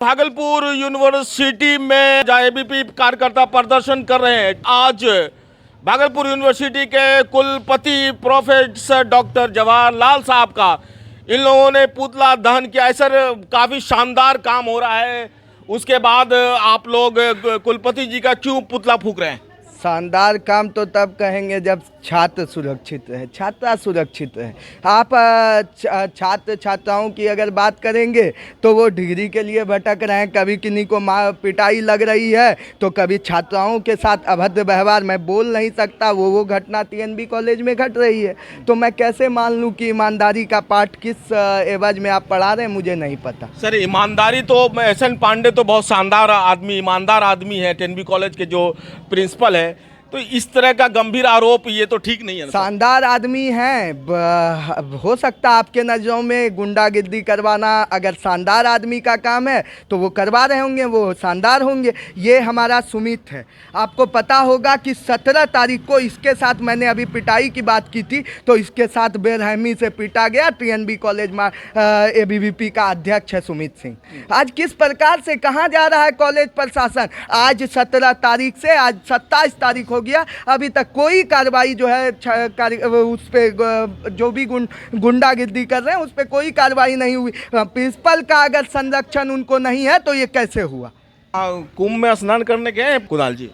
Bhagalpur university में जहाँ ABP कार्यकर्ता प्रदर्शन कर रहे हैं, आज भागलपुर यूनिवर्सिटी के कुलपति प्रोफेसर डॉक्टर जवाहरलाल साहब का इन लोगों ने पुतला दहन किया। सर, काफ़ी शानदार काम हो रहा है, उसके बाद आप लोग कुलपति जी का क्यों पुतला फूंक रहे हैं? शानदार काम तो तब कहेंगे जब छात्र सुरक्षित रहे, छात्रा सुरक्षित रहे। आप छात्र छात्राओं की अगर बात करेंगे तो वो डिग्री के लिए भटक रहे हैं, कभी किन्हीं को मार पिटाई लग रही है तो कभी छात्राओं के साथ अभद्र व्यवहार। मैं बोल नहीं सकता, वो घटना टीएनबी कॉलेज में घट रही है, तो मैं कैसे मान लूँ कि ईमानदारी का पाठ किस एवज में आप पढ़ा रहे हैं, मुझे नहीं पता। सर, ईमानदारी तो एस.एन. पांडे तो बहुत शानदार आदमी, ईमानदार आदमी है, टीएनबी कॉलेज के जो प्रिंसिपल है, तो इस तरह का गंभीर आरोप ये तो ठीक नहीं है। शानदार आदमी हैं, हो सकता आपके नज़रों में गुंडागिर्दी करवाना अगर शानदार आदमी का काम है तो वो करवा रहे होंगे, वो शानदार होंगे। ये हमारा सुमित है, आपको पता होगा कि 17 तारीख को इसके साथ मैंने अभी पिटाई की बात की थी, तो इसके साथ बेरहमी से पीटा गया। टीएनबी कॉलेज में एबीवीपी का अध्यक्ष है सुमित सिंह। आज किस प्रकार से कहाँ जा रहा है कॉलेज प्रशासन? आज 17 तारीख से आज 27 तारीख हो गया, अभी तक कोई कार्रवाई जो है उस पे जो भी गुंडागिर्दी कर रहे हैं उस पे कोई कार्रवाई नहीं हुई। प्रिंसिपल का अगर संरक्षण उनको नहीं है तो ये कैसे हुआ? कुंभ में स्नान करने गए कुणाल जी?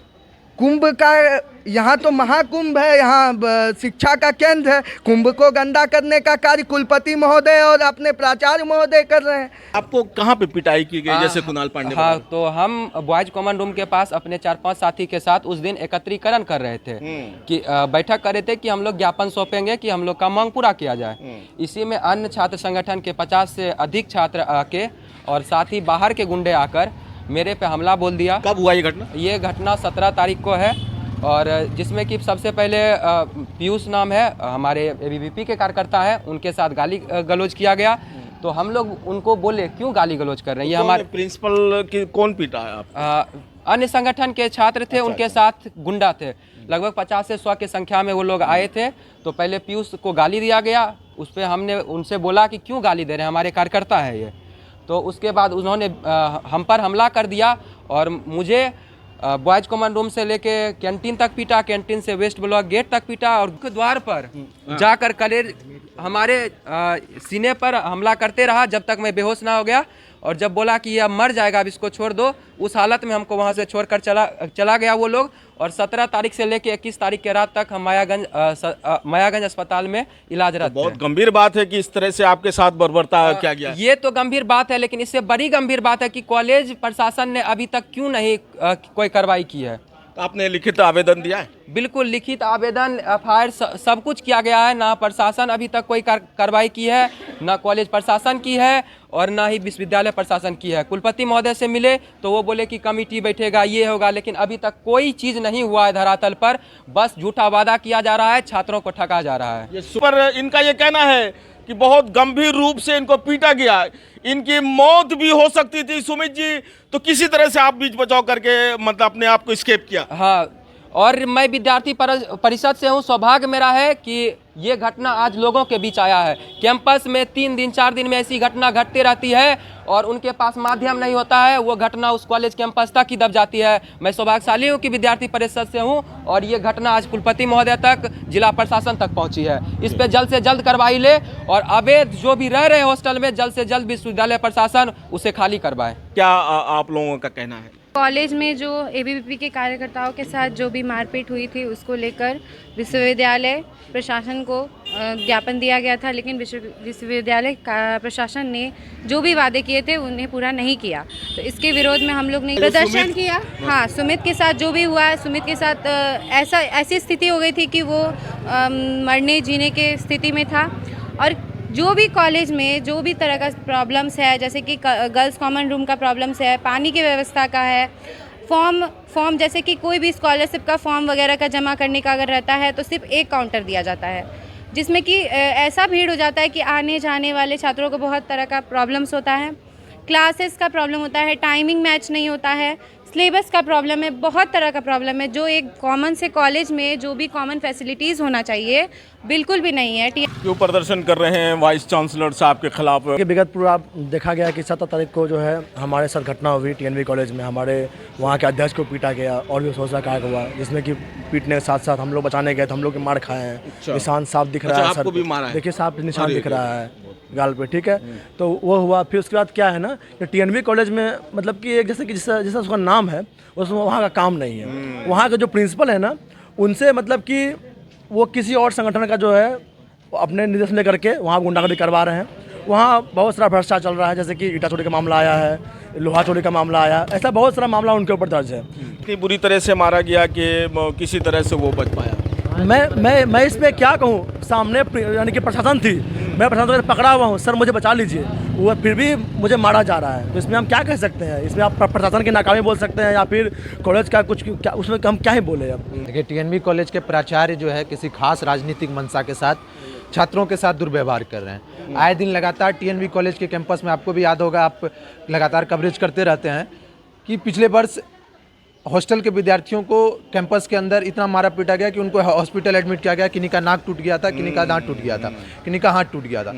कुंभ का यहाँ तो महाकुंभ है, यहाँ शिक्षा का केंद्र है। कुंभ को गंदा करने का कार्य कुलपति महोदय और अपने प्राचार्य महोदय कर रहे हैं। आपको कहाँ पे पिटाई की गई जैसे कुणाल पांडे? हाँ, तो हम बॉयज कॉमन रूम के पास अपने 4-5 साथी के साथ उस दिन एकत्रीकरण कर रहे थे कि बैठक कर रहे थे कि हम लोग ज्ञापन सौंपेंगे कि हम लोग का मांग पूरा किया जाए। इसी में अन्य छात्र संगठन के 50 से अधिक छात्र आके और साथ ही बाहर के गुंडे आकर मेरे पे हमला बोल दिया। कब हुआ ये घटना? ये घटना 17 तारीख को है, और जिसमें कि सबसे पहले पीयूष नाम है, हमारे एबीवीपी के कार्यकर्ता है, उनके साथ गाली गलौज किया गया। तो हम लोग उनको बोले क्यों गाली गलौज कर रहे हैं, ये हमारे प्रिंसिपल की कौन पीटा है आप? अन्य संगठन के छात्र थे, उनके साथ गुंडा थे, लगभग 50 से 100 की संख्या में वो लोग आए थे। तो पहले पीयूष को गाली दिया गया, उस पर हमने उनसे बोला कि क्यों गाली दे रहे हैं, हमारे कार्यकर्ता है ये। तो उसके बाद उन्होंने हम पर हमला कर दिया और मुझे बॉयज कॉमन रूम से लेके कैंटीन तक पीटा, कैंटीन से वेस्ट ब्लॉक गेट तक पीटा, और द्वार पर जाकर कलेर हमारे सीने पर हमला करते रहा जब तक मैं बेहोश ना हो गया। और जब बोला कि यह मर जाएगा, अब इसको छोड़ दो, उस हालत में हमको वहाँ से छोड़कर चला गया वो लोग। और 17 तारीख से लेके 21 तारीख के रात तक हम मायागंज अस्पताल में इलाजरत। बहुत गंभीर बात है कि इस तरह से आपके साथ बर्बरता किया गया। ये तो गंभीर बात है, लेकिन इससे बड़ी गंभीर बात है कि कॉलेज प्रशासन ने अभी तक क्यों नहीं कोई कार्रवाई की है। तो आपने लिखित आवेदन दिया है? बिल्कुल, लिखित आवेदन, एफआईआर सब कुछ किया गया है। ना प्रशासन अभी तक कोई कार्रवाई की है, ना कॉलेज प्रशासन की है, और ना ही विश्वविद्यालय प्रशासन की है। कुलपति महोदय से मिले तो वो बोले कि कमेटी बैठेगा, ये होगा, लेकिन अभी तक कोई चीज़ नहीं हुआ है धरातल पर। बस झूठा वादा किया जा रहा है, छात्रों को ठगा जा रहा है। पर इनका ये कहना है कि बहुत गंभीर रूप से इनको पीटा गया, इनकी मौत भी हो सकती थी। सुमित जी, तो किसी तरह से आप बीच बचाव करके मतलब अपने आप को एस्केप किया? हाँ, और मैं विद्यार्थी परिषद से हूँ। सौभाग्य मेरा है कि ये घटना आज लोगों के बीच आया है। कैंपस में 3 दिन 4 दिन में ऐसी घटना घटती रहती है और उनके पास माध्यम नहीं होता है, वो घटना उस कॉलेज कैंपस तक ही दब जाती है। मैं सौभाग्यशाली हूँ कि विद्यार्थी परिषद से हूँ और ये घटना आज कुलपति महोदय तक, जिला प्रशासन तक पहुँची है। इस पर जल्द से जल्द कार्रवाई ले और अवैध जो भी रह रहे हॉस्टल में जल्द से जल्द विश्वविद्यालय प्रशासन उसे खाली करवाए। क्या आप लोगों का कहना है? कॉलेज में जो एबीवीपी के कार्यकर्ताओं के साथ जो भी मारपीट हुई थी उसको लेकर विश्वविद्यालय प्रशासन को ज्ञापन दिया गया था, लेकिन विश्वविद्यालय का प्रशासन ने जो भी वादे किए थे उन्हें पूरा नहीं किया। तो इसके विरोध में हम लोग ने प्रदर्शन किया। हाँ, सुमित के साथ जो भी हुआ है, सुमित के साथ ऐसी स्थिति हो गई थी कि वो मरने जीने के स्थिति में था। और जो भी कॉलेज में जो भी तरह का प्रॉब्लम्स है, जैसे कि गर्ल्स कॉमन रूम का प्रॉब्लम्स है, पानी की व्यवस्था का है, फॉर्म जैसे कि कोई भी स्कॉलरशिप का फॉर्म वगैरह का जमा करने का अगर रहता है तो सिर्फ एक काउंटर दिया जाता है, जिसमें कि ऐसा भीड़ हो जाता है कि आने जाने वाले छात्रों को बहुत तरह का प्रॉब्लम्स होता है। क्लासेस का प्रॉब्लम होता है, टाइमिंग मैच नहीं होता है, सिलेबस का प्रॉब्लम है, बहुत तरह का प्रॉब्लम है। जो एक कॉमन से कॉलेज में जो भी कॉमन फैसिलिटीज़ होना चाहिए बिल्कुल भी नहीं है। क्यों प्रदर्शन कर रहे हैं वाइस चांसलर साहब के खिलाफ? कि विगत पूरा देखा गया कि 17 तारीख को जो है हमारे साथ घटना हुई टीएनवी कॉलेज में, हमारे वहाँ के अध्यक्ष को पीटा गया और भी सोचा कार्य हुआ, जिसमें कि पीटने के साथ साथ हम लोग बचाने गए तो हम लोग के मार खाए हैं। निशान साफ दिख रहा है आपको सर भी पे। मारा है? देखिए साफ निशान दिख रहा है गाल पे, ठीक है। तो वो हुआ। फिर उसके बाद क्या है ना कि टीएनवी कॉलेज में मतलब कि एक जैसे कि जैसा उसका नाम है उसमें वहाँ का काम नहीं है। वहाँ के जो प्रिंसिपल है ना उनसे मतलब कि वो किसी और संगठन का जो है अपने निर्देश लेकर के वहाँ गुंडागर्दी करवा रहे हैं। वहाँ बहुत सारा भ्रष्टाचार चल रहा है, जैसे कि ईटा चोरी का मामला आया है, लोहा चोरी का मामला आया, ऐसा बहुत सारा मामला उनके ऊपर दर्ज है। इतनी बुरी तरह से मारा गया कि किसी तरह से वो बच पाया। मैं इसमें क्या कहूँ, सामने यानी कि प्रशासन थी, मैं प्रशासन को पकड़ा हुआ हूँ, सर मुझे बचा लीजिए, वो फिर भी मुझे मारा जा रहा है। तो इसमें हम क्या कह सकते हैं? इसमें आप प्रशासन की नाकामी बोल सकते हैं या फिर कॉलेज का कुछ क्या, उसमें हम क्या ही बोले अब। देखिए टीएनवी कॉलेज के प्राचार्य जो है किसी खास राजनीतिक मंशा के साथ छात्रों के साथ दुर्व्यवहार कर रहे हैं। आए दिन लगातार टीएनवी कॉलेज के कैंपस में, आपको भी याद होगा, आप लगातार कवरेज करते रहते हैं कि पिछले वर्ष हॉस्टल के विद्यार्थियों को कैंपस के अंदर इतना मारा पीटा गया कि उनको हॉस्पिटल एडमिट किया गया। किन्हीं का नाक टूट गया था, किन्हीं का दांत टूट गया था, किन्हीं का हाथ टूट गया था।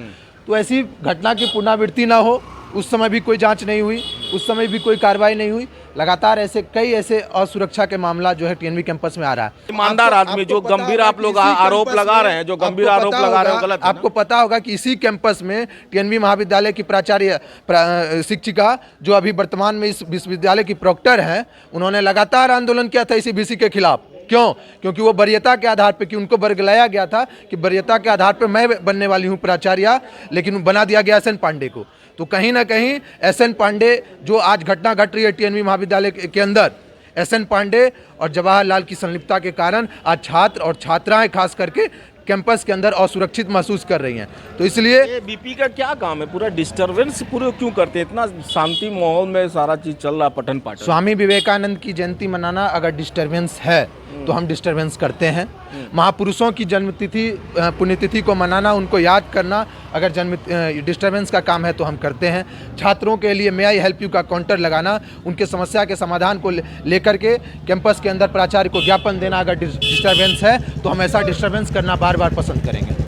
तो ऐसी घटना की पुनरावृत्ति ना हो, उस समय भी कोई जांच नहीं हुई, उस समय भी कोई कार्रवाई नहीं हुई। लगातार कई ऐसे असुरक्षा के मामला जो है टीएनवी कैंपस में आ रहा है। ईमानदार आदमी जो गंभीर आप लोग आरोप लगा रहे हैं, जो गंभीर आरोप लगा रहे हैं, गलत है ना? आपको पता होगा कि इसी कैंपस में टीएनवी महाविद्यालय की प्राचार्य शिक्षिका जो अभी वर्तमान में इस विश्वविद्यालय की प्रोक्टर हैं, उन्होंने लगातार आंदोलन किया था इसी वीसी के खिलाफ। क्यों? क्योंकि वो वरीयता के आधार पे, कि उनको बरगलाया गया था कि वरीयता के आधार पे मैं बनने वाली हूँ प्राचार्य, लेकिन बना दिया गया एसएन पांडे को। तो कहीं ना कहीं एसएन पांडे, जो आज घटना घट रही है टीएनवी महाविद्यालय के अंदर, एसएन पांडे और जवाहरलाल की संलिप्तता के कारण आज छात्र और छात्राएं खास करके कैंपस के अंदर असुरक्षित महसूस कर रही हैं। तो इसलिए ये बीपी का क्या काम है? पूरा डिस्टरबेंस पूरे क्यों करते हैं? इतना शांति माहौल में सारा चीज चल रहा, पठन पाठन। स्वामी विवेकानंद की जयंती मनाना अगर डिस्टरबेंस है तो हम डिस्टरबेंस करते हैं। महापुरुषों की जन्मतिथि पुण्यतिथि को मनाना, उनको याद करना अगर डिस्टरबेंस का काम है तो हम करते हैं। छात्रों के लिए मे आई हेल्प यू का काउंटर लगाना, उनके समस्या के समाधान को लेकर के कैंपस के अंदर प्राचार्य को ज्ञापन देना अगर डिस्टरबेंस है तो हम ऐसा डिस्टरबेंस करना बार बार पसंद करेंगे।